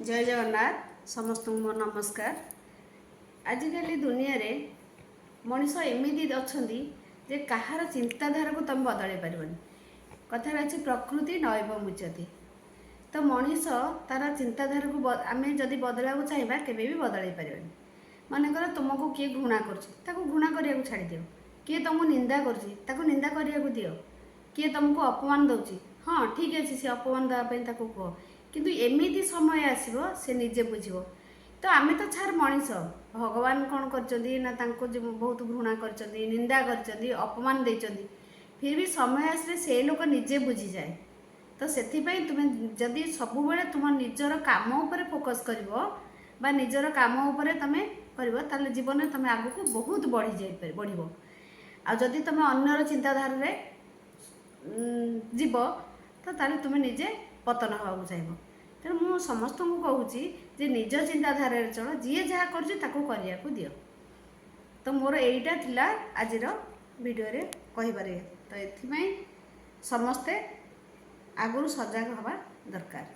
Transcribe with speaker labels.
Speaker 1: जय जगन्नाथ समस्त मोर नमस्कार। आजिकल दुनिया रे मनीष एमती अच्छा जे कहार चिंताधारा को तुम बदल पारबनी। कथार अच्छे प्रकृति नैव मुच्यते। तो मनीष तार चिंताधारा को आम जदि बदला चाहिए केवे भी बदल पारबनी। मनकर तुमको किए घृणा घृणा करने छाड़ दियो। किए तुमको निंदा कर निंदा करने दियो। किए तुमको अपमान दौर हाँ ठीक अच्छे सी अपमान देवाई कह किंतु एमती समय आसो से निजे बुझ। तो आम तो छाड़ मनीष भगवान कौन कर बहुत घृणा कर निंदा कर अपमान देचंदी फिर भी समय आसले से लोक निजे बुझी जाए। तो से तुम्हें जदि सब बेले तुम निजर काम उपर फोकस कर निजर काम उपर तुम कर जीवन में तुम आग को बहुत बढ़ी जाए बढ़ आदि तुम अन्यर चिंताधारा जीव तो ताले तुम निजे पतन हवा चाहिए। तेणु मु समस्त को कहूँ निज चिंताधारा चल जी जहाँ कर दियो। तो मोर यहीटा थिला आजिर वीडियो रे कहिबारे। तो एथिपाई समस्ते आगुरु सजग हवा दरकार।